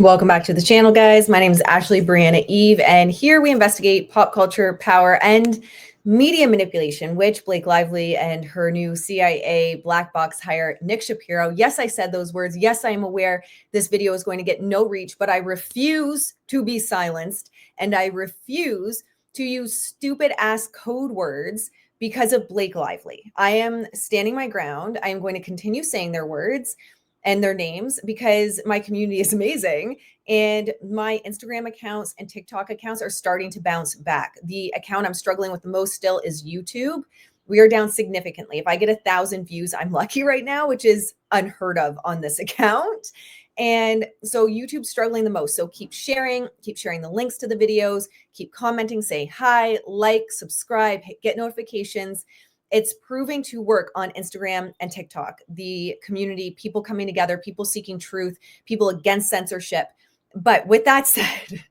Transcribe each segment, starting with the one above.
Welcome back to the channel, guys. My name is Ashley Brianna Eve, and here we investigate pop culture, power, and media manipulation, which Blake Lively and her new CIA black box hire, Nick Shapiro. Yes, I said those words. Yes, I am aware this video is going to get no reach, but I refuse to be silenced, and I refuse to use stupid ass code words because of Blake Lively. I am standing my ground. I am going to continue saying their words and their names because my community is amazing. And my Instagram accounts and TikTok accounts are starting to bounce back. The account I'm struggling with the most still is YouTube. We are down significantly. If I get 1,000 views, I'm lucky right now, which is unheard of on this account. And so YouTube's struggling the most. So keep sharing the links to the videos, keep commenting, say hi, like, subscribe, get notifications. It's proving to work on Instagram and TikTok. The community, people coming together, people seeking truth, people against censorship. But with that said,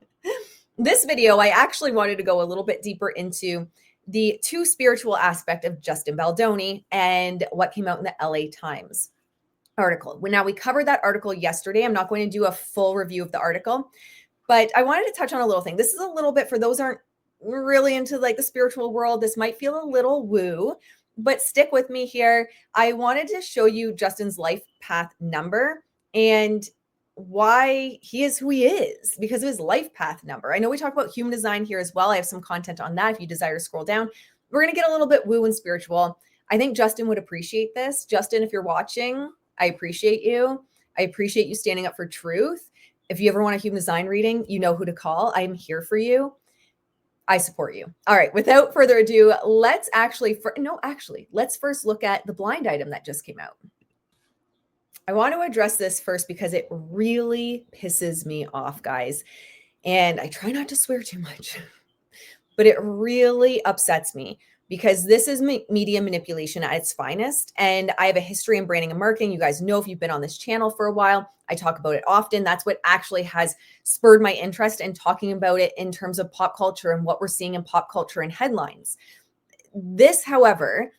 this video, I actually wanted to go a little bit deeper into the too spiritual aspect of Justin Baldoni and what came out in the LA Times article. Now, we covered that article yesterday. I'm not going to do a full review of the article, but I wanted to touch on a little thing. This is a little bit for those aren't really into like the spiritual world. This might feel a little woo, but stick with me here. I wanted to show you Justin's LifePath number and why he is who he is because of his LifePath number. I know we talk about human design here as well. I have some content on that if you desire to scroll down. We're going to get a little bit woo and spiritual. I think Justin would appreciate this. Justin, if you're watching, I appreciate you. I appreciate you standing up for truth. If you ever want a human design reading, you know who to call. I'm here for you. I support you. All right. Without further ado, let's first look at the blind item that just came out. I want to address this first because it really pisses me off, guys. And I try not to swear too much, but it really upsets me because this is media manipulation at its finest. And I have a history in branding and marketing. You guys know if you've been on this channel for a while, I talk about it often. That's what actually has spurred my interest in talking about it in terms of pop culture and what we're seeing in pop culture and headlines. This, however,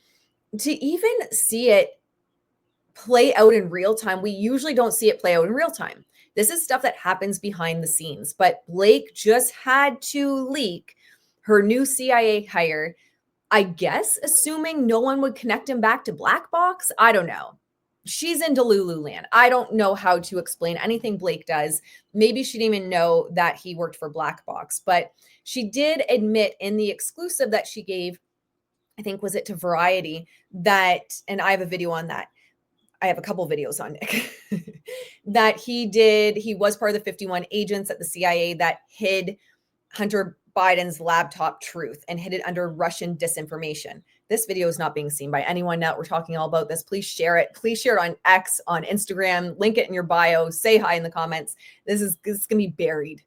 to even see it play out in real time, we usually don't see it play out in real time. This is stuff that happens behind the scenes, but Blake just had to leak her new CIA hire, I guess, assuming no one would connect him back to Black Box. I don't know. She's in Delulu land. I don't know how to explain anything Blake does. Maybe she didn't even know that he worked for Black Box, but she did admit in the exclusive that she gave, I think, was it to Variety, that, and I have a video on that. I have a couple videos on Nick, that he was part of the 51 agents at the CIA that hid Hunter Biden's laptop truth and hid it under Russian disinformation. This video is not being seen by anyone now. We're talking all about this. Please share it. Please share it on X, on Instagram, link it in your bio, say hi in the comments. This is going to be buried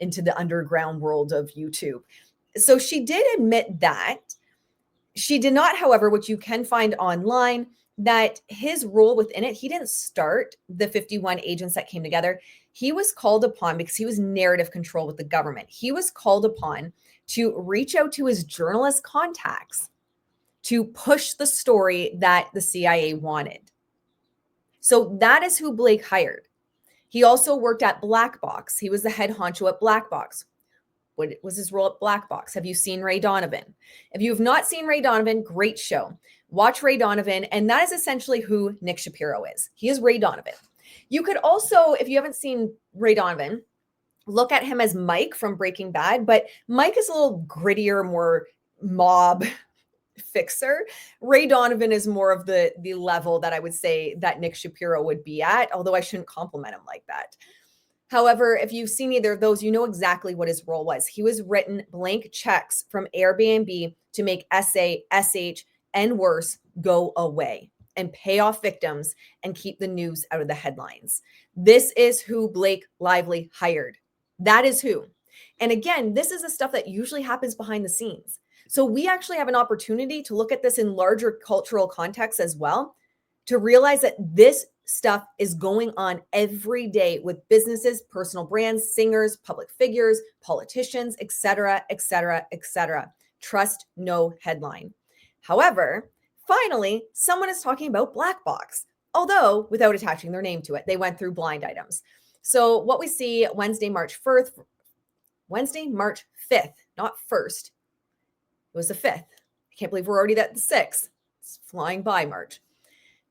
into the underground world of YouTube. So she did admit that. She did not, however, which you can find online, that his role within it, he didn't start the 51 agents that came together. He was called upon because he was narrative control with the government. He was called upon to reach out to his journalist contacts to push the story that the CIA wanted. So that is who Blake hired. He also worked at Black Box. He was the head honcho at Black Box. What was his role at Black Box? Have you seen Ray Donovan? If you have not seen Ray Donovan, great show. Watch Ray Donovan. And that is essentially who Nick Shapiro is. He is Ray Donovan. You could also, if you haven't seen Ray Donovan, look at him as Mike from Breaking Bad. But Mike is a little grittier, more mob fixer. Ray Donovan is more of the level that I would say that Nick Shapiro would be at, although I shouldn't compliment him like that. However, if you've seen either of those, you know exactly what his role was. He was written blank checks from Airbnb to make SA, SH, and worse go away and pay off victims and keep the news out of the headlines. This is who Blake Lively hired. That is who. And again, this is the stuff that usually happens behind the scenes. So we actually have an opportunity to look at this in larger cultural context as well, to realize that this stuff is going on every day with businesses, personal brands, singers, public figures, politicians, etc., etc., etc. Trust no headline. However, finally, someone is talking about Black Box, although without attaching their name to it. They went through blind items. So what we see Wednesday, March 5th, not 1st. It was the 5th. I can't believe we're already at the 6th. It's flying by, March.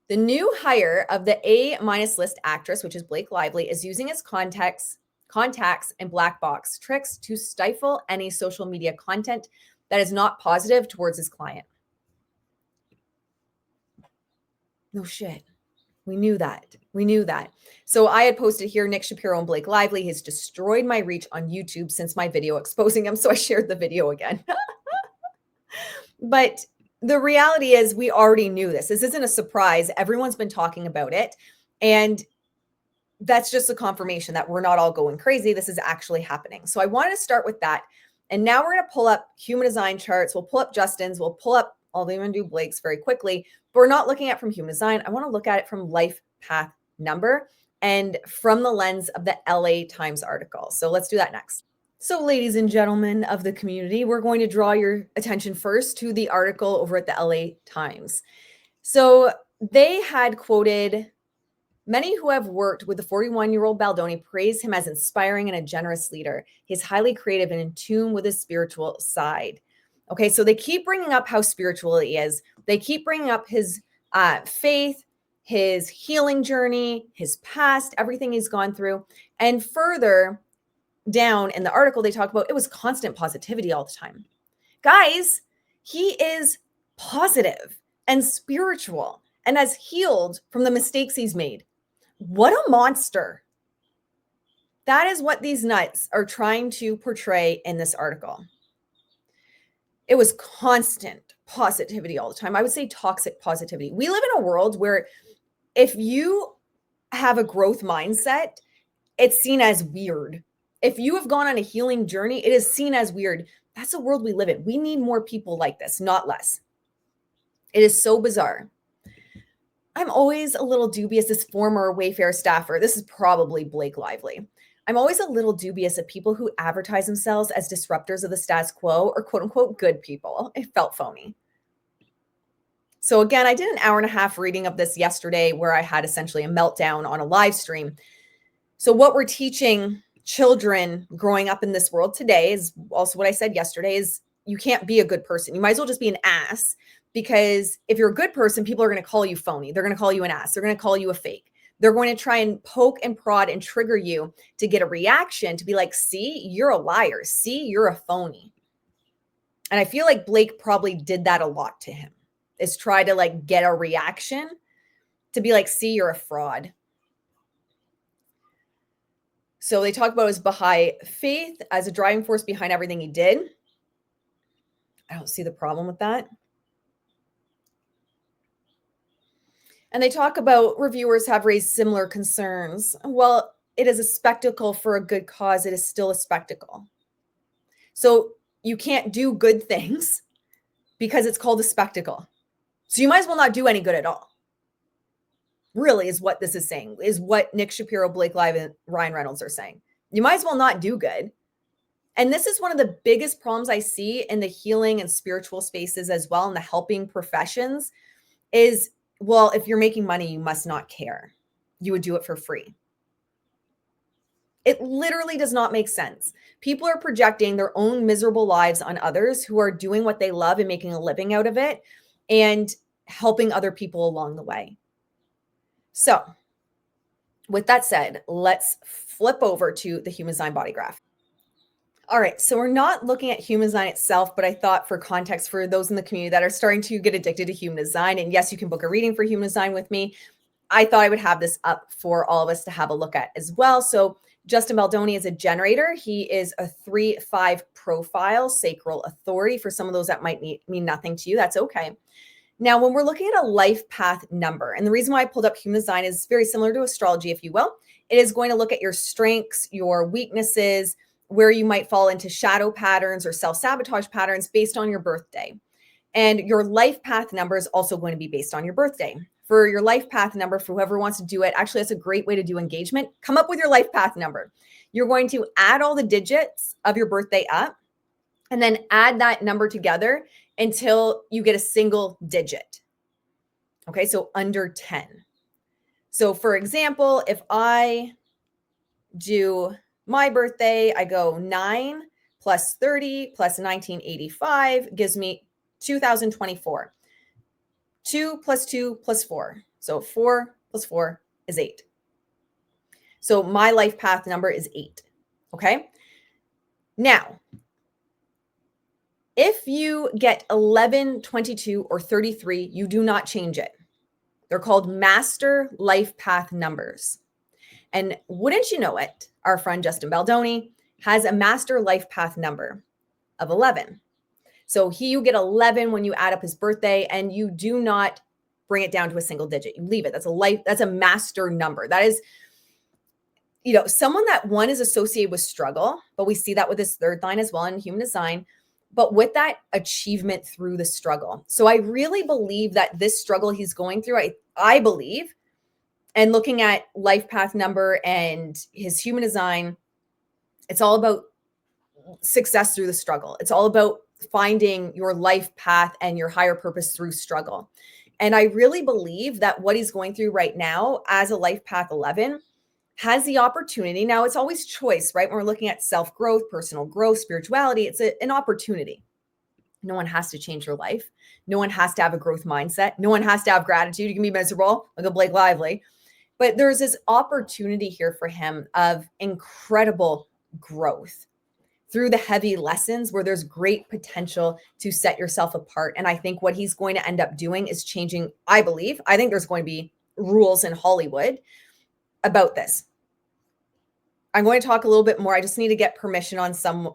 The new hire of the A- list actress, which is Blake Lively, is using his contacts and black box tricks to stifle any social media content that is not positive towards his client. No shit. We knew that. So I had posted here, Nick Shapiro and Blake Lively has destroyed my reach on YouTube since my video exposing him. So I shared the video again. But the reality is we already knew this. This isn't a surprise. Everyone's been talking about it. And that's just a confirmation that we're not all going crazy. This is actually happening. So I wanted to start with that. And now we're going to pull up human design charts. We'll pull up Justin's. We'll pull up, I'll even do Blake's very quickly. But we're not looking at from human design. I want to look at it from LifePath number and from the lens of the LA Times article. So let's do that next. So, ladies and gentlemen of the community, we're going to draw your attention first to the article over at the LA Times. So they had quoted, many who have worked with the 41-year-old Baldoni praise him as inspiring and a generous leader. He's highly creative and in tune with his spiritual side. Okay, so they keep bringing up how spiritual he is. They keep bringing up his faith, his healing journey, his past, everything he's gone through. And further down in the article, they talk about it was constant positivity all the time. Guys, he is positive and spiritual and has healed from the mistakes he's made. What a monster. That is what these nuts are trying to portray in this article. It was constant positivity all the time. I would say toxic positivity. We live in a world where if you have a growth mindset, it's seen as weird. If you have gone on a healing journey, it is seen as weird. That's the world we live in. We need more people like this, not less. It is so bizarre. I'm always a little dubious, this former Wayfair staffer, this is probably Blake Lively. I'm always a little dubious of people who advertise themselves as disruptors of the status quo or quote unquote good people. It felt phony. So again, I did an hour and a half reading of this yesterday where I had essentially a meltdown on a live stream. So what we're teaching children growing up in this world today is also what I said yesterday is you can't be a good person. You might as well just be an ass, because if you're a good person, people are going to call you phony. They're going to call you an ass. They're going to call you a fake. They're going to try and poke and prod and trigger you to get a reaction, to be like, see, you're a liar. See, you're a phony. And I feel like Blake probably did that a lot to him, is try to like get a reaction to be like, see, you're a fraud. So they talk about his Baha'i faith as a driving force behind everything he did. I don't see the problem with that. And they talk about reviewers have raised similar concerns. Well, it is a spectacle for a good cause. It is still a spectacle. So you can't do good things because it's called a spectacle. So you might as well not do any good at all. Really is what this is saying, is what Nick Shapiro, Blake Lively, and Ryan Reynolds are saying. You might as well not do good. And this is one of the biggest problems I see in the healing and spiritual spaces as well, in the helping professions, is, well, if you're making money, you must not care. You would do it for free. It literally does not make sense. People are projecting their own miserable lives on others who are doing what they love and making a living out of it and helping other people along the way. So with that said, let's flip over to the human design body graph. All right, so we're not looking at human design itself, but I thought for context for those in the community that are starting to get addicted to human design, and yes, you can book a reading for human design with me, I thought I would have this up for all of us to have a look at as well. So Justin Baldoni is a generator. He is a 3-5 profile, sacral authority. For some of those that might mean nothing to you, that's okay. Now, when we're looking at a life path number, and the reason why I pulled up human design is very similar to astrology, if you will. It is going to look at your strengths, your weaknesses, where you might fall into shadow patterns or self-sabotage patterns based on your birthday. And your life path number is also going to be based on your birthday. For your life path number, for whoever wants to do it, actually, that's a great way to do engagement. Come up with your life path number. You're going to add all the digits of your birthday up and then add that number together until you get a single digit. Okay, so under 10. So for example, if I do my birthday, I go 9 plus 30 plus 1985 gives me 2024. 2 plus 2 plus 4. So 4 plus 4 is 8. So my life path number is 8. Okay. Now, if you get 11, 22, or 33, you do not change it. They're called master life path numbers. And wouldn't you know it, our friend Justin Baldoni has a master life path number of 11. So you get 11 when you add up his birthday, and you do not bring it down to a single digit. You leave it. That's a master number. That is, someone that one is associated with struggle, but we see that with his third line as well in human design, but with that achievement through the struggle. So I really believe that this struggle he's going through, I believe, and looking at life path number and his human design, it's all about success through the struggle. It's all about finding your life path and your higher purpose through struggle. And I really believe that what he's going through right now as a life path 11 has the opportunity. Now, it's always choice, right? When we're looking at self-growth, personal growth, spirituality, it's an opportunity. No one has to change your life. No one has to have a growth mindset. No one has to have gratitude. You can be miserable, like a Blake Lively. But there's this opportunity here for him of incredible growth through the heavy lessons where there's great potential to set yourself apart. And I think what he's going to end up doing is changing, I think there's going to be rules in Hollywood about this. I'm going to talk a little bit more. I just need to get permission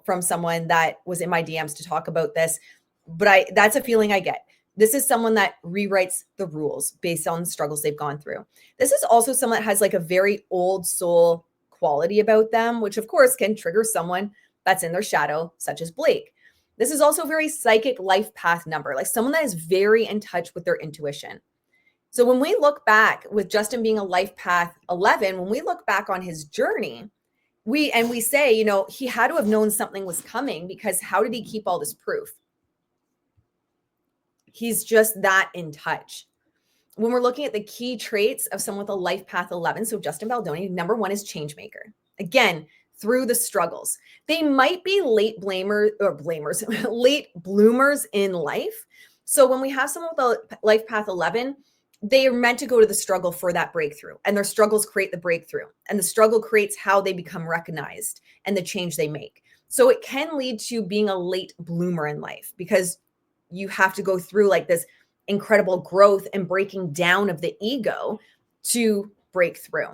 from someone that was in my DMs to talk about this. But that's a feeling I get. This is someone that rewrites the rules based on the struggles they've gone through. This is also someone that has like a very old soul quality about them, which of course can trigger someone that's in their shadow, such as Blake. This is also a very psychic life path number, like someone that is very in touch with their intuition. So when we look back with Justin being a life path 11, when we look back on his journey, we say, he had to have known something was coming, because how did he keep all this proof? He's just that in touch. When we're looking at the key traits of someone with a life path 11, so Justin Baldoni, number one is change maker. Again, through the struggles. They might be late bloomers in life. So when we have someone with a life path 11, they are meant to go to the struggle for that breakthrough, and their struggles create the breakthrough, and the struggle creates how they become recognized and the change they make. So it can lead to being a late bloomer in life, because you have to go through like this incredible growth and breaking down of the ego to break through.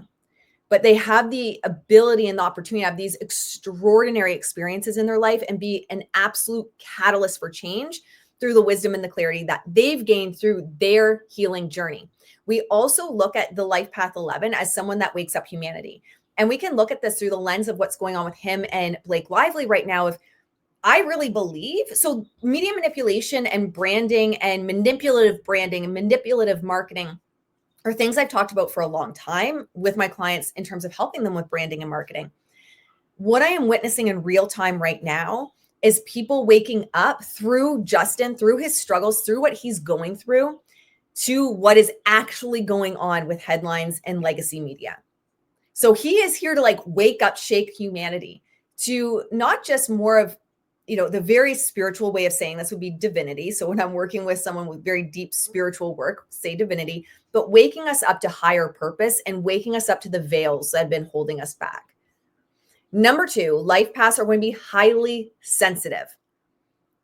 But they have the ability and the opportunity to have these extraordinary experiences in their life and be an absolute catalyst for change through the wisdom and the clarity that they've gained through their healing journey. We also look at the life path 11 as someone that wakes up humanity. And we can look at this through the lens of what's going on with him and Blake Lively right now. If I really believe, so media manipulation and branding and manipulative marketing are things I've talked about for a long time with my clients in terms of helping them with branding and marketing. What I am witnessing in real time right now is people waking up through Justin, through his struggles, through what he's going through, to what is actually going on with headlines and legacy media. So he is here to like wake up, shake humanity to not just more of, the very spiritual way of saying this would be divinity. So when I'm working with someone with very deep spiritual work, say divinity, but waking us up to higher purpose and waking us up to the veils that have been holding us back. Number two, life paths are going to be highly sensitive.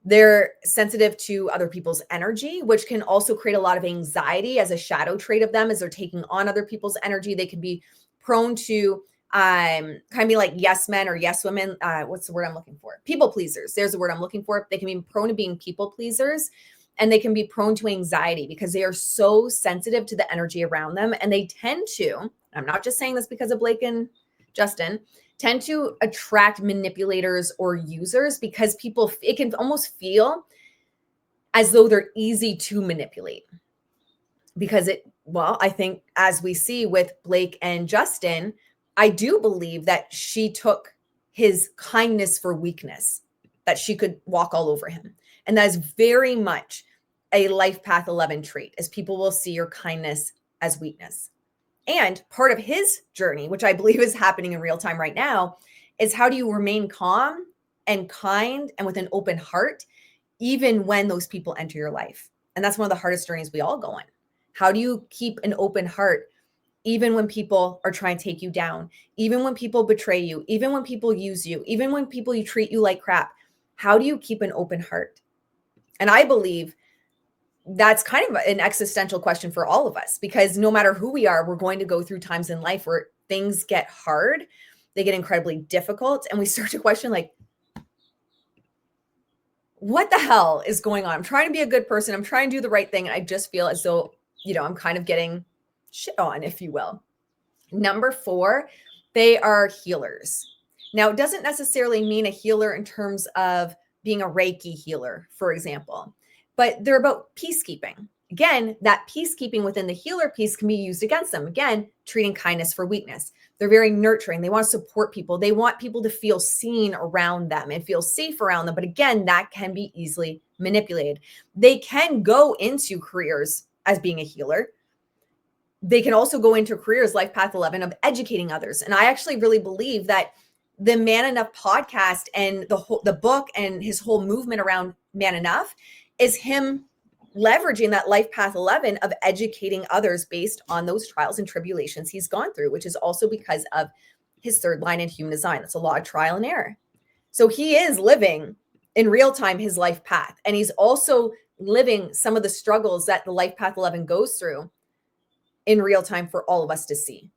They're sensitive to other people's energy, which can also create a lot of anxiety as a shadow trait of them as they're taking on other people's energy. They can be prone to kind of be like yes men or yes women. What's the word I'm looking for? People pleasers. There's the word I'm looking for. They can be prone to being people pleasers, and they can be prone to anxiety because they are so sensitive to the energy around them. And they tend to, I'm not just saying this because of Blake and Justin, tend to attract manipulators or users because it can almost feel as though they're easy to manipulate. Because I think as we see with Blake and Justin, I do believe that she took his kindness for weakness, that she could walk all over him. And that is very much a life path 11 trait, as people will see your kindness as weakness. And part of his journey, which I believe is happening in real time right now, is how do you remain calm and kind and with an open heart, even when those people enter your life? And that's one of the hardest journeys we all go on. How do you keep an open heart, even when people are trying to take you down, even when people betray you, even when people use you, even when people you treat you like crap? How do you keep an open heart? And I believe that's kind of an existential question for all of us, because no matter who we are, we're going to go through times in life where things get hard, they get incredibly difficult, and we start to question, like, what the hell is going on? I'm trying to be a good person. I'm trying to do the right thing. And I just feel as though, I'm kind of getting shit on, if you will. Number 4, they are healers. Now, it doesn't necessarily mean a healer in terms of being a Reiki healer, for example, but they're about peacekeeping. Again, that peacekeeping within the healer piece can be used against them. Again, treating kindness for weakness. They're very nurturing. They want to support people. They want people to feel seen around them and feel safe around them. But again, that can be easily manipulated. They can go into careers as being a healer. They can also go into careers, LifePath 11, of educating others. And I actually really believe that the Man Enough podcast and the book and his whole movement around Man Enough is him leveraging that LifePath 11 of educating others based on those trials and tribulations he's gone through, which is also because of his third line in human design. That's a lot of trial and error. So he is living in real time his life path. And he's also living some of the struggles that the LifePath 11 goes through in real time for all of us to see.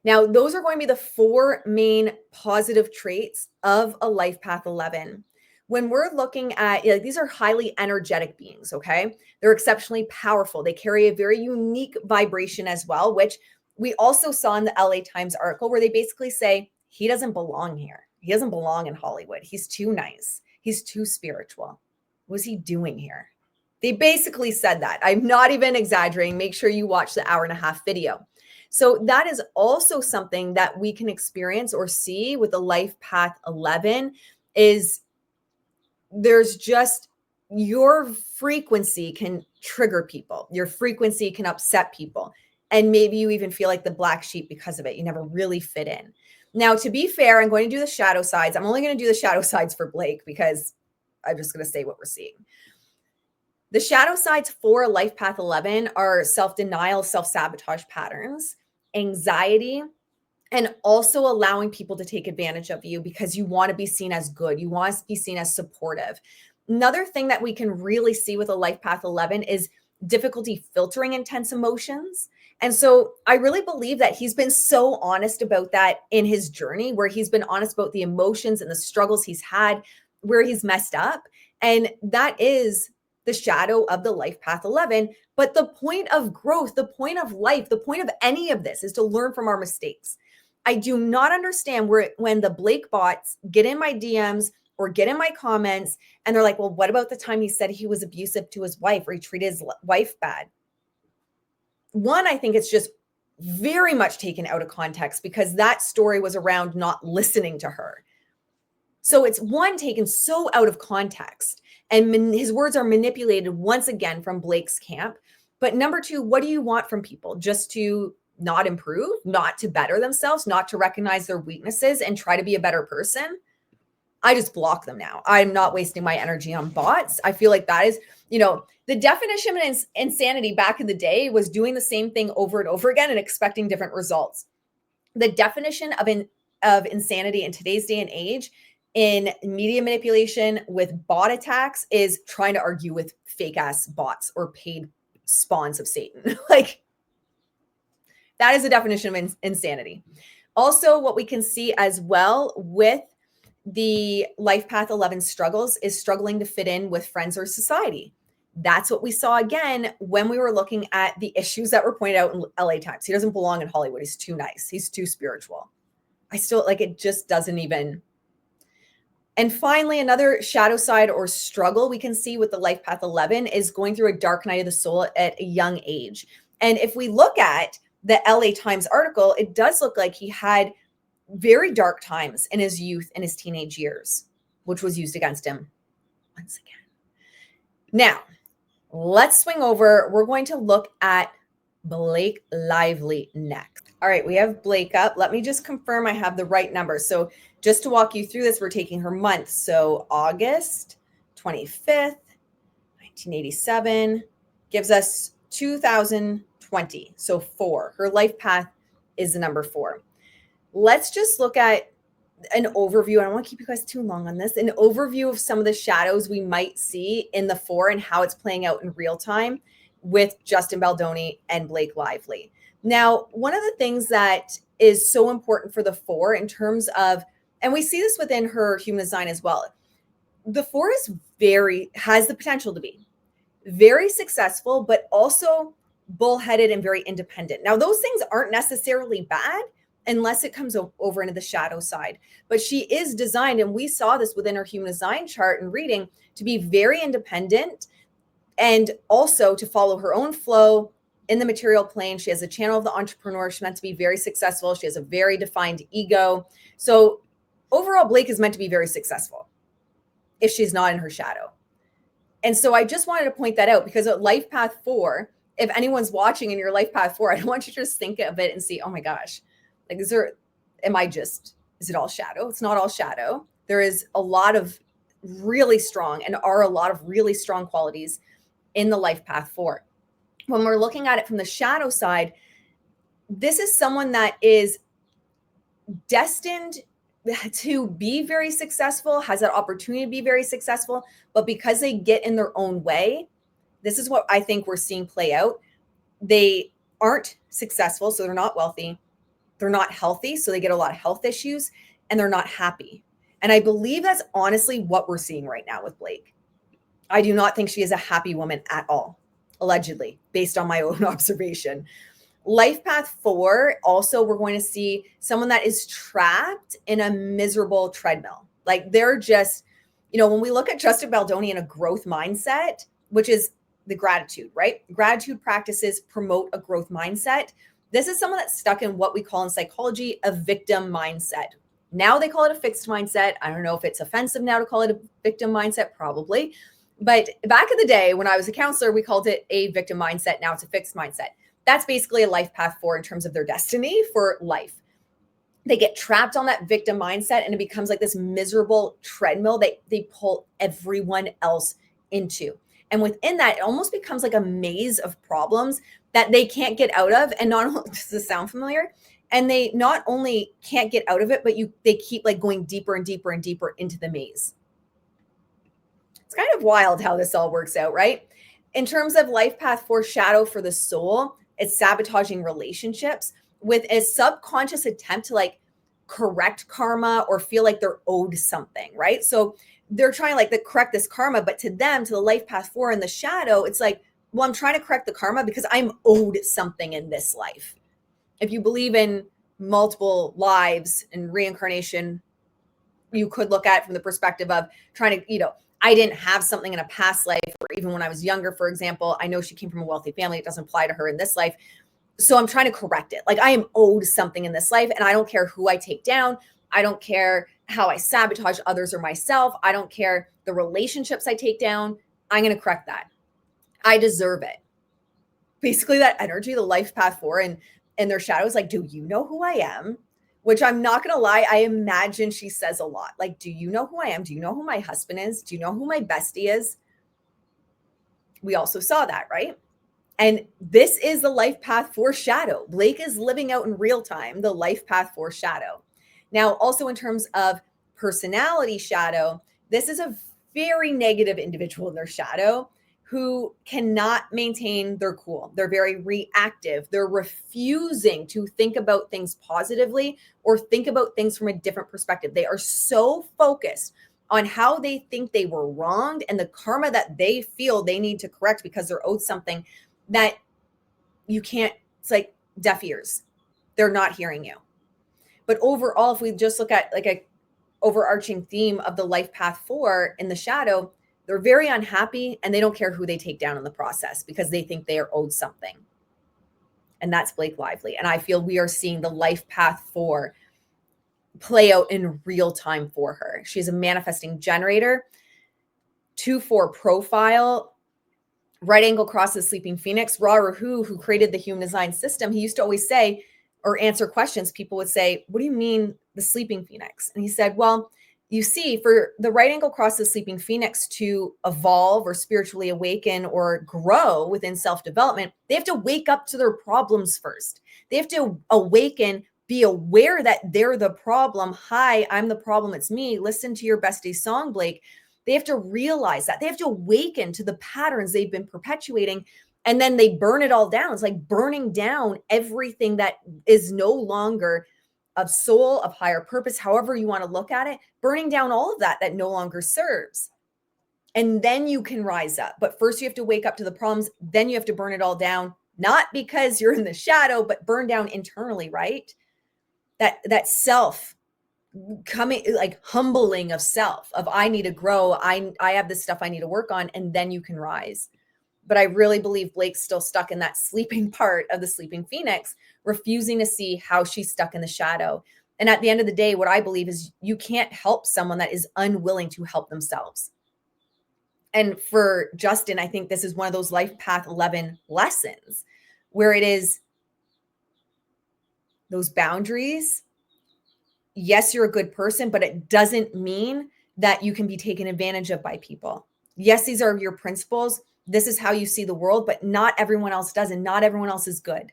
Now, those are going to be the 4 main positive traits of a LifePath 11. When we're looking at, these are highly energetic beings, okay? They're exceptionally powerful. They carry a very unique vibration as well, which we also saw in the LA Times article, where they basically say, he doesn't belong here. He doesn't belong in Hollywood. He's too nice. He's too spiritual. What is he doing here? They basically said that. I'm not even exaggerating. Make sure you watch the 1.5-hour video. So that is also something that we can experience or see with the LifePath 11 is there's just your frequency can trigger people. Your frequency can upset people. And maybe you even feel like the black sheep because of it. You never really fit in. Now, to be fair, I'm going to do the shadow sides. I'm only going to do the shadow sides for Blake because I'm just going to say what we're seeing. The shadow sides for LifePath 11 are self-denial, self-sabotage patterns, anxiety, and also allowing people to take advantage of you because you want to be seen as good. You want to be seen as supportive. Another thing that we can really see with a LifePath 11 is difficulty filtering intense emotions. And so I really believe that he's been so honest about that in his journey, where he's been honest about the emotions and the struggles he's had, where he's messed up. And that is the shadow of the LifePath 11. But the point of growth, the point of life, the point of any of this is to learn from our mistakes. I do not understand when the Blake bots get in my DMs or get in my comments and they're like, well, what about the time he said he was abusive to his wife or he treated his wife bad? One, I think it's just very much taken out of context because that story was around not listening to her. So it's one, taken so out of context, and his words are manipulated once again from Blake's camp. But number 2, what do you want from people? Just to not improve, not to better themselves, not to recognize their weaknesses and try to be a better person? I just block them now. I'm not wasting my energy on bots. I feel like that is, the definition of insanity back in the day was doing the same thing over and over again and expecting different results. The definition of insanity in today's day and age in media manipulation with bot attacks is trying to argue with fake ass bots or paid spawns of Satan. Like, that is the definition of insanity. Also, what we can see as well with the LifePath 11 struggles is struggling to fit in with friends or society. That's what we saw again when we were looking at the issues that were pointed out in LA Times. He doesn't belong in Hollywood. He's too nice. He's too spiritual. I still it just doesn't even. And finally, another shadow side or struggle we can see with the LifePath 11 is going through a dark night of the soul at a young age. And if we look at the LA Times article, it does look like he had very dark times in his youth and his teenage years, which was used against him once again. Now, let's swing over. We're going to look at Blake Lively next. All right, we have Blake up. Let me just confirm I have the right number. So just to walk you through this, we're taking her month. So August 25th, 1987 gives us 2020. So 4. Her life path is the number 4. Let's just look at an overview. I don't want to keep you guys too long on this. An overview of some of the shadows we might see in the 4 and how it's playing out in real time with Justin Baldoni and Blake Lively. Now, one of the things that is so important for the 4 in terms of, and we see this within her human design as well, the 4 has the potential to be very successful, but also bullheaded and very independent. Now, those things aren't necessarily bad unless it comes over into the shadow side. But she is designed, and we saw this within her human design chart and reading, to be very independent and also to follow her own flow in the material plane. She has a channel of the entrepreneur. She's meant to be very successful. She has a very defined ego. So overall, Blake is meant to be very successful if she's not in her shadow. And so I just wanted to point that out because at Life Path 4, if anyone's watching in your Life Path 4, I don't want you to just think of it and see, oh my gosh, like, is it all shadow? It's not all shadow. There is a lot of really strong and are a lot of really strong qualities in the Life Path 4. When we're looking at it from the shadow side, this is someone that is destined to be very successful, has that opportunity to be very successful, but because they get in their own way, this is what I think we're seeing play out. They aren't successful, so they're not wealthy. They're not healthy, so they get a lot of health issues, and they're not happy. And I believe that's honestly what we're seeing right now with Blake. I do not think she is a happy woman at all, allegedly, based on my own observation. Life Path 4, also, we're going to see someone that is trapped in a miserable treadmill. Like, they're just, when we look at Justin Baldoni in a growth mindset, which is the gratitude, right? Gratitude practices promote a growth mindset. This is someone that's stuck in what we call in psychology a victim mindset. Now they call it a fixed mindset. I don't know if it's offensive now to call it a victim mindset, probably. But back in the day when I was a counselor, we called it a victim mindset. Now it's a fixed mindset. That's basically a Life Path 4 in terms of their destiny for life. They get trapped on that victim mindset and it becomes like this miserable treadmill that they pull everyone else into. And within that, it almost becomes like a maze of problems that they can't get out of. And not only does this sound familiar, and they not only can't get out of it, but they keep like going deeper and deeper and deeper into the maze. It's kind of wild how this all works out, right? In terms of Life Path 4 shadow for the soul, it's sabotaging relationships with a subconscious attempt to like correct karma or feel like they're owed something, right? So they're trying like to correct this karma, but to them, to the Life Path 4 in the shadow, it's like, well, I'm trying to correct the karma because I'm owed something in this life. If you believe in multiple lives and reincarnation, you could look at it from the perspective of trying to, I didn't have something in a past life, or even when I was younger, for example. I know she came from a wealthy family. It doesn't apply to her in this life. So I'm trying to correct it. Like, I am owed something in this life, and I don't care who I take down. I don't care how I sabotage others or myself. I don't care the relationships I take down. I'm going to correct that. I deserve it. Basically, that energy, the Life Path 4 and their shadow is like, do you know who I am? Which I'm not going to lie, I imagine she says a lot. Like, do you know who I am? Do you know who my husband is? Do you know who my bestie is? We also saw that, right? And this is the Life Path 4 shadow. Blake is living out in real time the Life Path 4 shadow. Now, also in terms of personality shadow, this is a very negative individual in their shadow who cannot maintain their cool. They're very reactive. They're refusing to think about things positively or think about things from a different perspective. They are so focused on how they think they were wronged and the karma that they feel they need to correct because they're owed something that you can't, it's like deaf ears. They're not hearing you. But overall, if we just look at like a overarching theme of the Life Path 4 in the shadow, they're very unhappy and they don't care who they take down in the process because they think they are owed something. And that's Blake Lively. And I feel we are seeing the Life Path 4 play out in real time for her. She's a manifesting generator, 2-4 profile, right angle crosses sleeping phoenix. Ra Uru, who created the human design system, he used to always say, or answer questions, people would say, what do you mean the sleeping phoenix? And he said, well, you see, for the right angle crosses sleeping phoenix to evolve or spiritually awaken or grow within self-development, they have to wake up to their problems first. They have to awaken, be aware that they're the problem. Hi, I'm the problem. It's me. Listen to your bestie song, Blake. They have to realize that. They have to awaken to the patterns they've been perpetuating, and then they burn it all down. It's like burning down everything that is no longer of soul, of higher purpose, however you want to look at it, burning down all of that that no longer serves. And then you can rise up. But first you have to wake up to the problems. Then you have to burn it all down, not because you're in the shadow, but burn down internally, right? That self coming, like humbling of self, of I need to grow. I have this stuff I need to work on, and then you can rise. But I really believe Blake's still stuck in that sleeping part of the sleeping phoenix, refusing to see how she's stuck in the shadow. And at the end of the day, what I believe is you can't help someone that is unwilling to help themselves. And for Justin, I think this is one of those Life Path 11 lessons where it is those boundaries. Yes, you're a good person, but it doesn't mean that you can be taken advantage of by people. Yes, these are your principles. This is how you see the world, but not everyone else does, and not everyone else is good.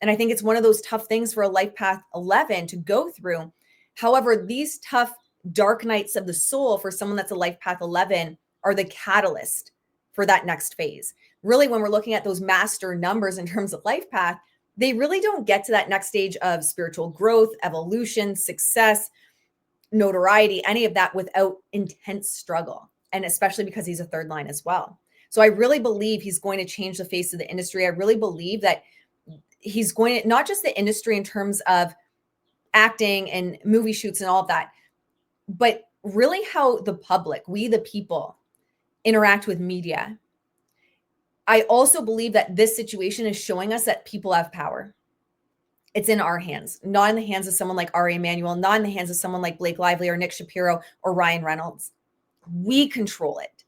And I think it's one of those tough things for a Life Path 11 to go through. However, these tough dark nights of the soul for someone that's a Life Path 11 are the catalyst for that next phase. Really, when we're looking at those master numbers in terms of Life Path, they really don't get to that next stage of spiritual growth, evolution, success, notoriety, any of that without intense struggle. And especially because he's a third line as well. So I really believe he's going to change the face of the industry. I really believe that he's going to, not just the industry in terms of acting and movie shoots and all of that, but really how the public, we the people, interact with media. I also believe that this situation is showing us that people have power. It's in our hands, not in the hands of someone like Ari Emanuel, not in the hands of someone like Blake Lively or Nick Shapiro or Ryan Reynolds. We control it.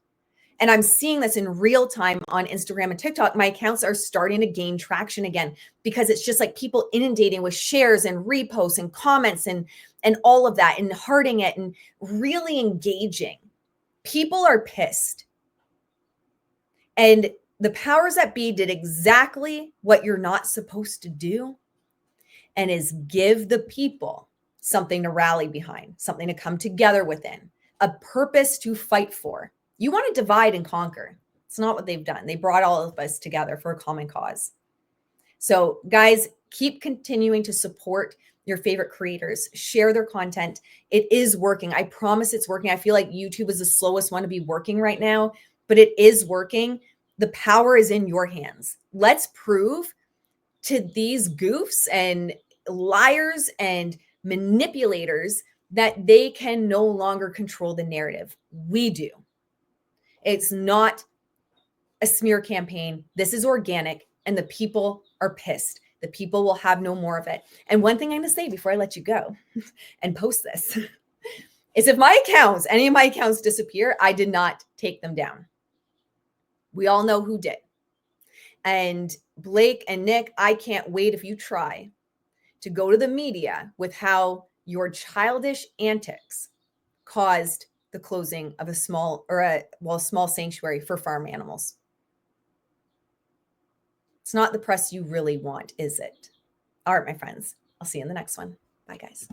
And I'm seeing this in real time on Instagram and TikTok. My accounts are starting to gain traction again because it's just like people inundating with shares and reposts and comments and all of that, and hearting it and really engaging. People are pissed. And the powers that be did exactly what you're not supposed to do, and is give the people something to rally behind, something to come together within, a purpose to fight for. You want to divide and conquer. It's not what they've done. They brought all of us together for a common cause. So guys, keep continuing to support your favorite creators. Share their content. It is working. I promise it's working. I feel like YouTube is the slowest one to be working right now, but it is working. The power is in your hands. Let's prove to these goofs and liars and manipulators that they can no longer control the narrative. We do. It's not a smear campaign. This is organic, and the people are pissed. The people will have no more of it. And one thing I'm going to say before I let you go and post this is if my accounts, any of my accounts disappear, I did not take them down. We all know who did. And Blake and Nick, I can't wait if you try to go to the media with how your childish antics caused the closing of a small sanctuary for farm animals. It's not the press you really want, is it? All right, my friends. I'll see you in the next one. Bye, guys.